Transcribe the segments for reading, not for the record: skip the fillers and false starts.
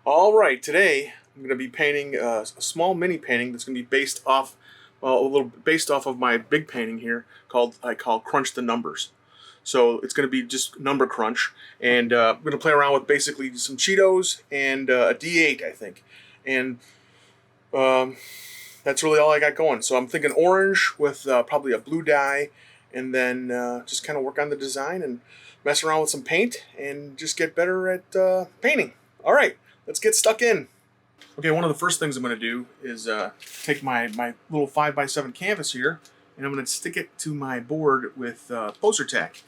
All right, today I'm going to be painting a small mini painting that's going to be based off, a little based off of my big painting here called I call Crunch the Numbers. So it's going to be just number crunch, and I'm going to play around with basically some Cheetos and a D8, I think, and um, that's really all I got going. So I'm thinking orange with probably a blue dye, and then just kind of work on the design and mess around with some paint and just get better at painting. All right, let's get stuck in. Okay, one of the first things I'm going to do is take my little 5x7 canvas here, and I'm going to stick it to my board with poster tack.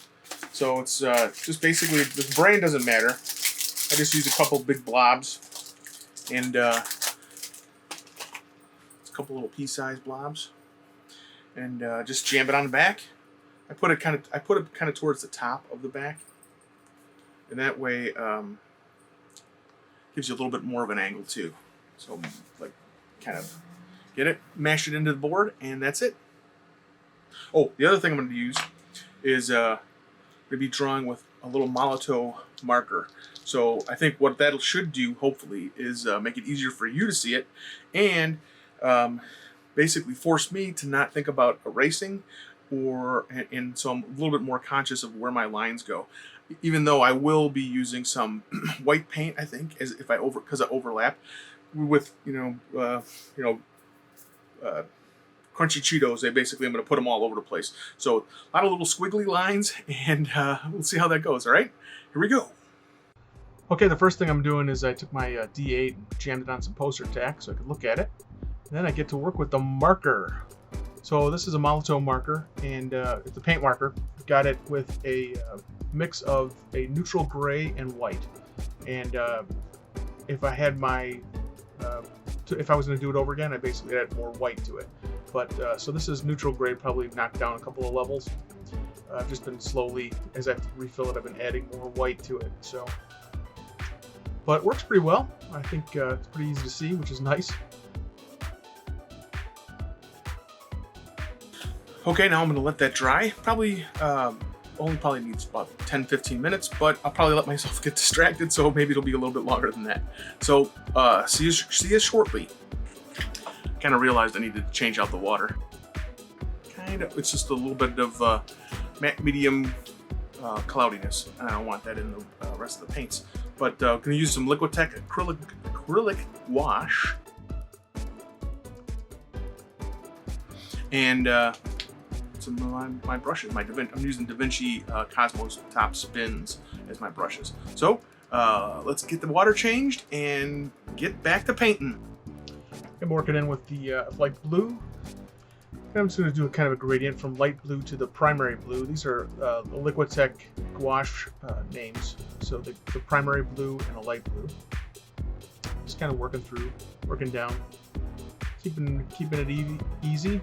So it's just basically, the brand doesn't matter. I just use a couple big blobs and a couple little pea-sized blobs, and just jam it on the back. I put it kind of towards the top of the back, and that way gives you a little bit more of an angle too. So like kind of get it, mash it into the board, and that's it. Oh, the other thing I'm going to use is maybe drawing with a little Molotow marker. So I think what that should do, hopefully, is make it easier for you to see it, and basically force me to not think about erasing, and so I'm a little bit more conscious of where my lines go. Even though I will be using some white paint, I think, because I overlap with crunchy Cheetos. I'm going to put them all over the place. So a lot of little squiggly lines, and we'll see how that goes. All right, here we go. Okay, the first thing I'm doing is I took my D8 and jammed it on some poster tack so I could look at it. And then I get to work with the marker. So this is a Molotow marker, and it's a paint marker. Got it with a mix of a neutral gray and white. And if I had if I was going to do it over again, I basically add more white to it. But so this is neutral gray, probably knocked down a couple of levels. I've just been slowly, as I refill it, I've been adding more white to it. So, but it works pretty well. I think it's pretty easy to see, which is nice. Okay, now I'm going to let that dry. Probably needs about 10-15 minutes, but I'll probably let myself get distracted, so maybe it'll be a little bit longer than that. So see you shortly. Kind of realized I needed to change out the water. It's just a little bit of medium cloudiness, and I don't want that in the rest of the paints. But I'm going to use some Liquitech acrylic gouache, and some of my brushes. I'm using Da Vinci Cosmos Top Spins as my brushes. So let's get the water changed and get back to painting. I'm working in with the light blue. I'm just going to do a kind of a gradient from light blue to the primary blue. These are the Liquitech gouache names. So the primary blue and a light blue. Just kind of working down, keeping it easy.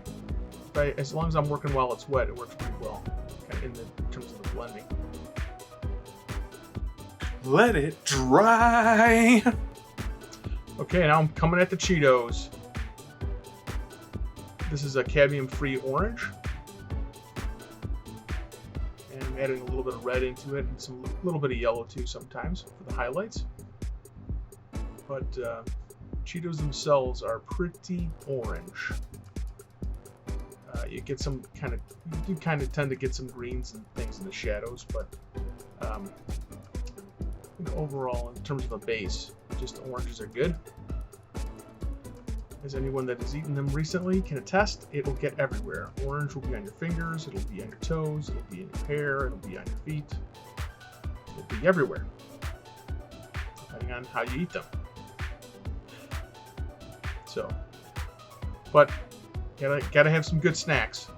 But as long as I'm working while it's wet, it works pretty well in terms of the blending. Let it dry. Okay, now I'm coming at the Cheetos. This is a cadmium-free orange. And I'm adding a little bit of red into it and a little bit of yellow too sometimes for the highlights. But Cheetos themselves are pretty orange. You get some you do kind of tend to get some greens and things in the shadows, but overall, in terms of a base, just oranges are good. As anyone that has eaten them recently can attest, it will get everywhere. Orange will be on your fingers, it'll be on your toes, it'll be in your hair, it'll be on your feet. It'll be everywhere, depending on how you eat them. So, but gotta have some good snacks,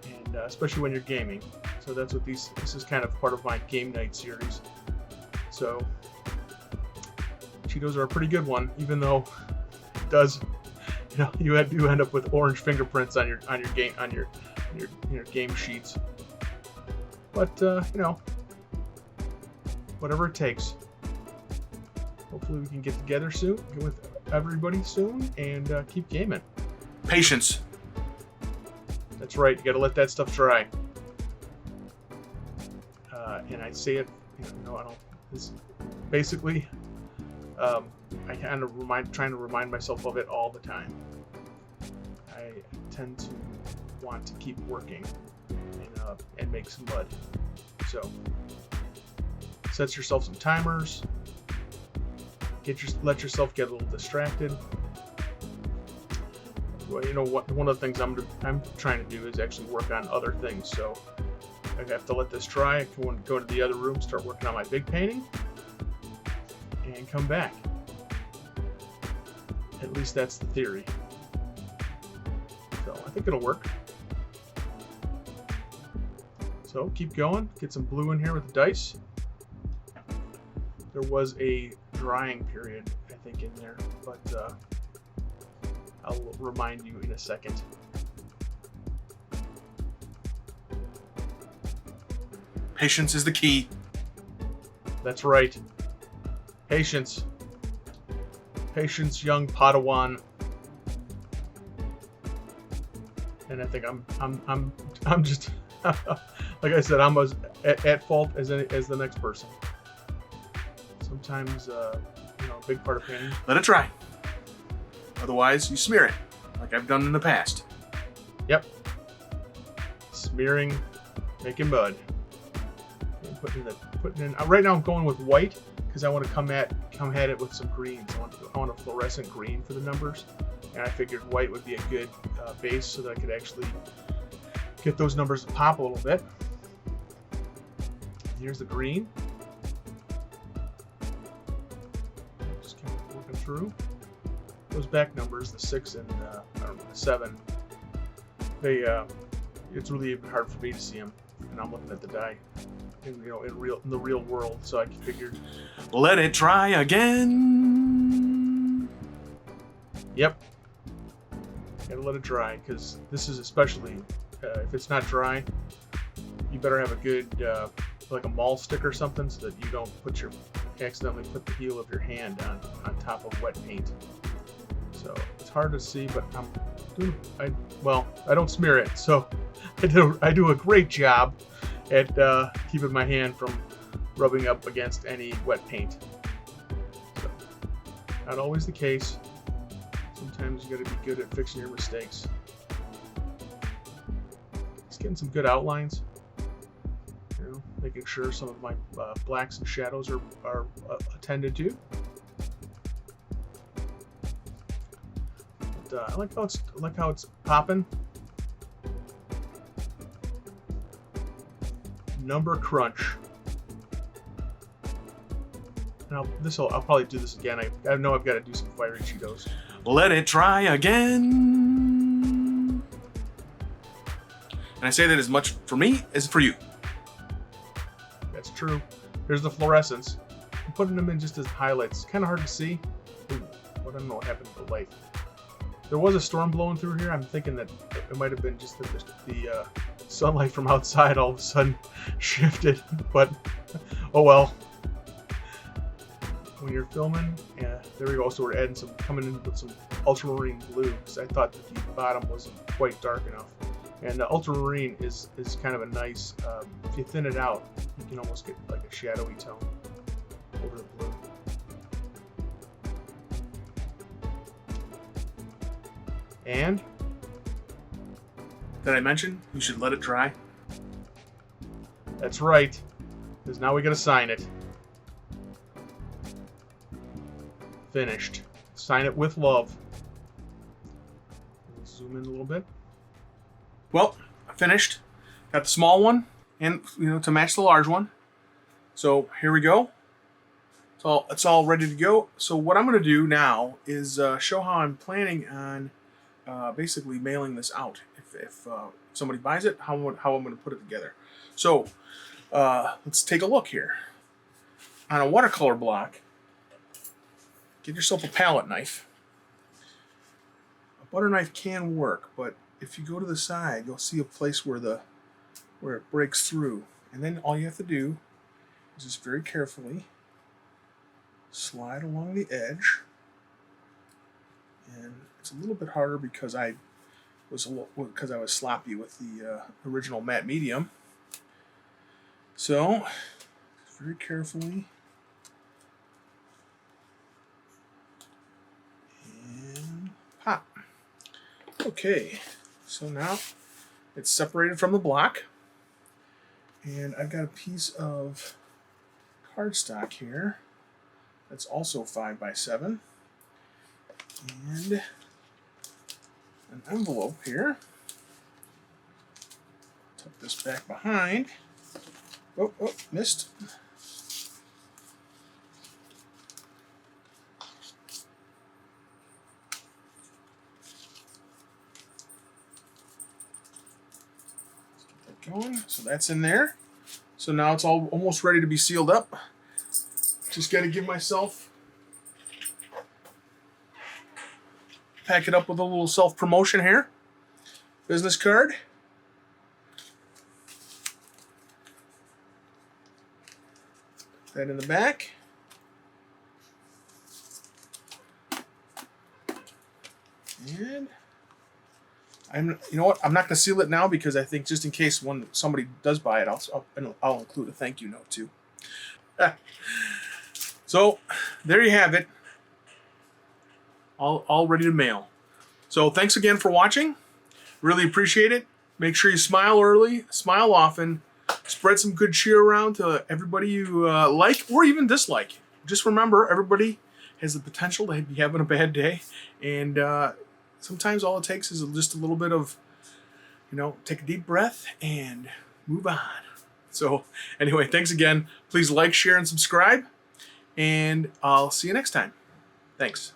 and especially when you're gaming. So that's what this is kind of part of my game night series. So Cheetos are a pretty good one, even though it does, you do end up with orange fingerprints on your game sheets. But whatever it takes. Hopefully we can get together soon, get with everybody soon, and keep gaming. Patience. That's right. You got to let that stuff dry. And I say it, I don't. This basically I kind of trying to remind myself of it all the time. I tend to want to keep working and make some mud. So set yourself some timers. Let yourself get a little distracted. Well, you know what? One of the things I'm trying to do is actually work on other things. So I have to let this dry. I can go to the other room, start working on my big painting, and come back. At least that's the theory. So I think it'll work. So keep going. Get some blue in here with the dice. There was a drying period, I think, in there, but I'll remind you in a second. Patience is the key. That's right. Patience. Patience, young Padawan. And I think I'm just like I said, I'm as at fault as the next person. Sometimes, a big part of painting. Let it dry. Otherwise, you smear it, like I've done in the past. Yep. Smearing, making mud. And putting in. Right now, I'm going with white because I want to come at it with some greens. I want a fluorescent green for the numbers, and I figured white would be a good base so that I could actually get those numbers to pop a little bit. Here's the green. Just kind of working through those back numbers, the 6 and the 7. It's really even hard for me to see them, and I'm looking at the die in the real world. So I figured, let it dry again. Yep, gotta let it dry because this is especially if it's not dry, you better have a good like a mall stick or something so that you don't accidentally put the heel of your hand on top of wet paint. So it's hard to see, but I don't smear it, so I do a great job at keeping my hand from rubbing up against any wet paint. So not always the case. Sometimes you got to be good at fixing your mistakes. Just getting some good outlines. Making sure some of my blacks and shadows are attended to. But, I like how it's popping. Number crunch. And I'll probably do this again. I know I've got to do some fiery Cheetos. Let it dry again. And I say that as much for me as for you. That's true. Here's the fluorescence. I'm putting them in just as highlights. It's kind of hard to see. Ooh, I don't know what happened to the light. There was a storm blowing through here. I'm thinking that it might have been just that the sunlight from outside all of a sudden shifted. But, oh well. When you're filming, yeah, there we go. So we're coming in with some ultramarine blue because I thought that the bottom wasn't quite dark enough. And the ultramarine is kind of a nice, if you thin it out, you can almost get like a shadowy tone over the blue. And, did I mention you should let it dry? That's right, because now we gotta sign it. Finished. Sign it with love. We'll zoom in a little bit. Well, I finished. Got the small one, and to match the large one. So here we go. It's all ready to go. So what I'm going to do now is show how I'm planning on basically mailing this out. If somebody buys it, how I'm going to put it together. So let's take a look here. On a watercolor block, get yourself a palette knife. A butter knife can work, but if you go to the side, you'll see a place where it breaks through. And then all you have to do is just very carefully slide along the edge. And it's a little bit harder because I was sloppy with the original matte medium. So, very carefully Okay, so now it's separated from the block, and I've got a piece of cardstock here that's also 5x7, and an envelope here. Tuck this back behind. Oh, missed. Let's get that going. So that's in there. So now it's all almost ready to be sealed up. Just got to give myself, pack it up with a little self-promotion here. Business card. That in the back. And you know what? I'm not going to seal it now because I think just in case when somebody does buy it, I'll include a thank you note too. So there you have it. All ready to mail. So thanks again for watching. Really appreciate it. Make sure you smile early, smile often, spread some good cheer around to everybody you like or even dislike. Just remember, everybody has the potential to be having a bad day, and sometimes all it takes is just a little bit of, take a deep breath and move on. So anyway, thanks again. Please like, share, and subscribe, and I'll see you next time. Thanks.